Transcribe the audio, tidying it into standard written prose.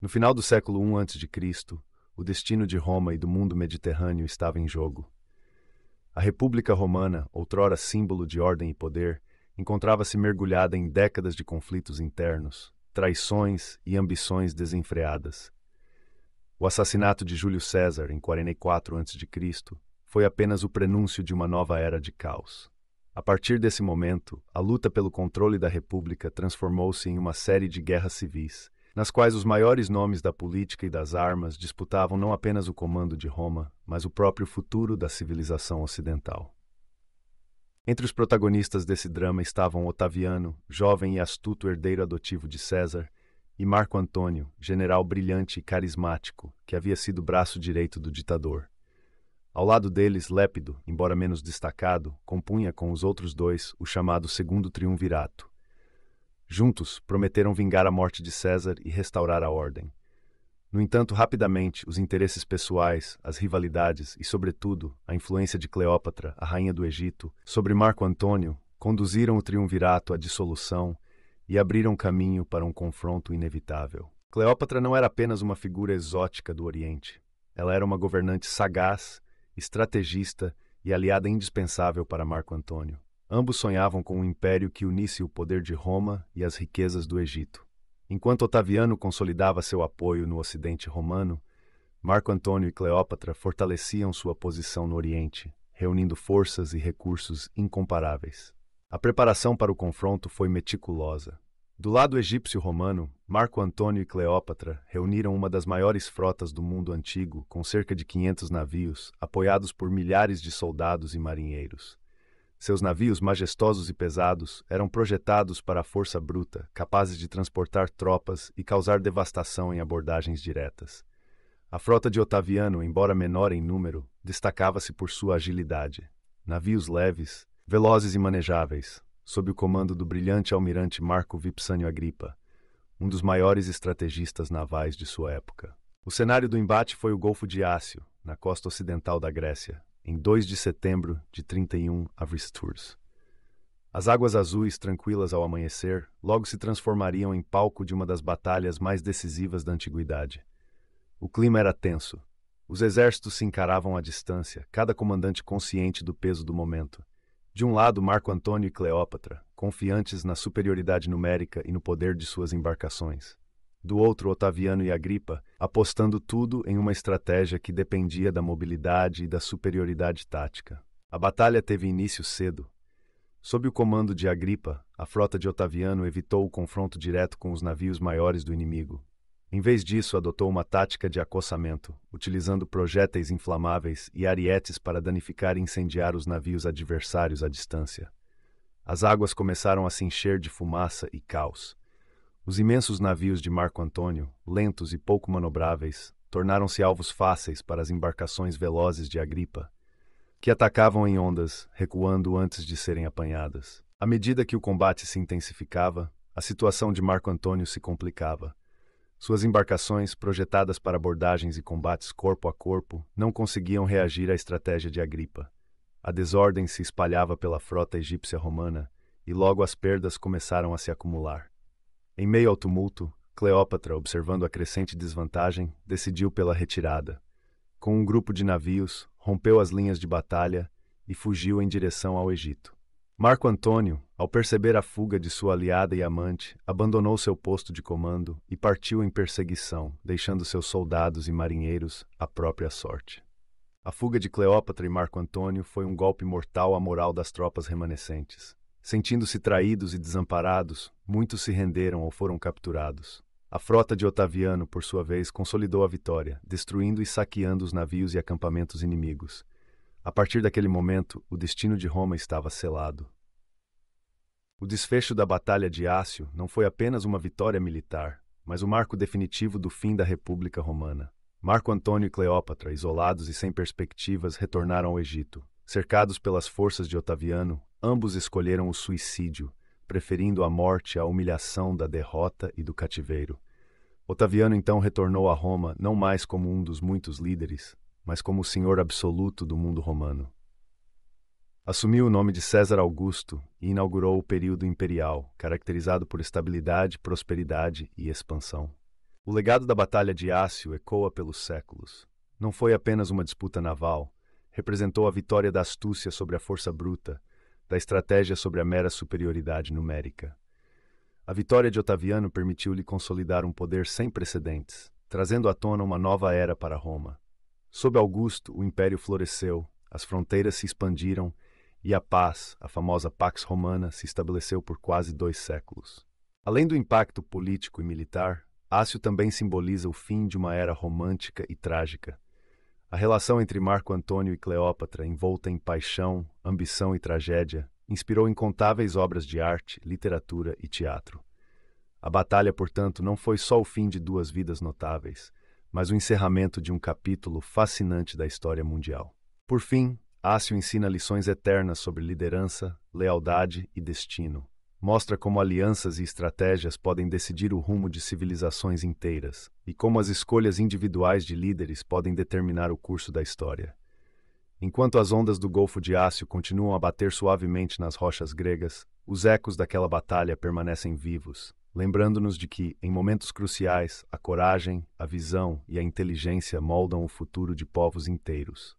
No final do século I a.C., o destino de Roma e do mundo mediterrâneo estava em jogo. A República Romana, outrora símbolo de ordem e poder, encontrava-se mergulhada em décadas de conflitos internos, traições e ambições desenfreadas. O assassinato de Júlio César, em 44 a.C., foi apenas o prenúncio de uma nova era de caos. A partir desse momento, a luta pelo controle da República transformou-se em uma série de guerras civis, nas quais os maiores nomes da política e das armas disputavam não apenas o comando de Roma, mas o próprio futuro da civilização ocidental. Entre os protagonistas desse drama estavam Otaviano, jovem e astuto herdeiro adotivo de César, e Marco Antônio, general brilhante e carismático, que havia sido o braço direito do ditador. Ao lado deles, Lépido, embora menos destacado, compunha com os outros dois o chamado Segundo Triunvirato. Juntos, prometeram vingar a morte de César e restaurar a ordem. No entanto, rapidamente, os interesses pessoais, as rivalidades e, sobretudo, a influência de Cleópatra, a rainha do Egito, sobre Marco Antônio, conduziram o triunvirato à dissolução e abriram caminho para um confronto inevitável. Cleópatra não era apenas uma figura exótica do Oriente. Ela era uma governante sagaz, estrategista e aliada indispensável para Marco Antônio. Ambos sonhavam com um império que unisse o poder de Roma e as riquezas do Egito. Enquanto Otaviano consolidava seu apoio no Ocidente romano, Marco Antônio e Cleópatra fortaleciam sua posição no Oriente, reunindo forças e recursos incomparáveis. A preparação para o confronto foi meticulosa. Do lado egípcio-romano, Marco Antônio e Cleópatra reuniram uma das maiores frotas do mundo antigo, com cerca de 500 navios, apoiados por milhares de soldados e marinheiros. Seus navios majestosos e pesados eram projetados para a força bruta, capazes de transportar tropas e causar devastação em abordagens diretas. A frota de Otaviano, embora menor em número, destacava-se por sua agilidade. Navios leves, velozes e manejáveis, sob o comando do brilhante almirante Marco Vipsânio Agripa, um dos maiores estrategistas navais de sua época. O cenário do embate foi o Golfo de Ácio, na costa ocidental da Grécia, em 2 de setembro de 31 a.C. As águas azuis, tranquilas ao amanhecer, logo se transformariam em palco de uma das batalhas mais decisivas da antiguidade. O clima era tenso. Os exércitos se encaravam à distância, cada comandante consciente do peso do momento. De um lado, Marco Antônio e Cleópatra, confiantes na superioridade numérica e no poder de suas embarcações. Do outro, Otaviano e Agripa, apostando tudo em uma estratégia que dependia da mobilidade e da superioridade tática. A batalha teve início cedo. Sob o comando de Agripa, a frota de Otaviano evitou o confronto direto com os navios maiores do inimigo. Em vez disso, adotou uma tática de acossamento, utilizando projéteis inflamáveis e arietes para danificar e incendiar os navios adversários à distância. As águas começaram a se encher de fumaça e caos. Os imensos navios de Marco Antônio, lentos e pouco manobráveis, tornaram-se alvos fáceis para as embarcações velozes de Agripa, que atacavam em ondas, recuando antes de serem apanhadas. À medida que o combate se intensificava, a situação de Marco Antônio se complicava. Suas embarcações, projetadas para abordagens e combates corpo a corpo, não conseguiam reagir à estratégia de Agripa. A desordem se espalhava pela frota egípcia romana, e logo as perdas começaram a se acumular. Em meio ao tumulto, Cleópatra, observando a crescente desvantagem, decidiu pela retirada. Com um grupo de navios, rompeu as linhas de batalha e fugiu em direção ao Egito. Marco Antônio, ao perceber a fuga de sua aliada e amante, abandonou seu posto de comando e partiu em perseguição, deixando seus soldados e marinheiros à própria sorte. A fuga de Cleópatra e Marco Antônio foi um golpe mortal à moral das tropas remanescentes. Sentindo-se traídos e desamparados, muitos se renderam ou foram capturados. A frota de Otaviano, por sua vez, consolidou a vitória, destruindo e saqueando os navios e acampamentos inimigos. A partir daquele momento, o destino de Roma estava selado. O desfecho da Batalha de Ácio não foi apenas uma vitória militar, mas o marco definitivo do fim da República Romana. Marco Antônio e Cleópatra, isolados e sem perspectivas, retornaram ao Egito. Cercados pelas forças de Otaviano, ambos escolheram o suicídio, preferindo a morte à humilhação da derrota e do cativeiro. Otaviano então retornou a Roma não mais como um dos muitos líderes, mas como o senhor absoluto do mundo romano. Assumiu o nome de César Augusto e inaugurou o período imperial, caracterizado por estabilidade, prosperidade e expansão. O legado da Batalha de Ácio ecoa pelos séculos. Não foi apenas uma disputa naval, representou a vitória da astúcia sobre a força bruta, da estratégia sobre a mera superioridade numérica. A vitória de Otaviano permitiu-lhe consolidar um poder sem precedentes, trazendo à tona uma nova era para Roma. Sob Augusto, o império floresceu, as fronteiras se expandiram e a paz, a famosa Pax Romana, se estabeleceu por quase 2 séculos. Além do impacto político e militar, Ácio também simboliza o fim de uma era romântica e trágica. A relação entre Marco Antônio e Cleópatra, envolta em paixão, ambição e tragédia, inspirou incontáveis obras de arte, literatura e teatro. A batalha, portanto, não foi só o fim de 2 vidas notáveis, mas o encerramento de um capítulo fascinante da história mundial. Por fim, Ácio ensina lições eternas sobre liderança, lealdade e destino. Mostra como alianças e estratégias podem decidir o rumo de civilizações inteiras, e como as escolhas individuais de líderes podem determinar o curso da história. Enquanto as ondas do Golfo de Ácio continuam a bater suavemente nas rochas gregas, os ecos daquela batalha permanecem vivos, lembrando-nos de que, em momentos cruciais, a coragem, a visão e a inteligência moldam o futuro de povos inteiros.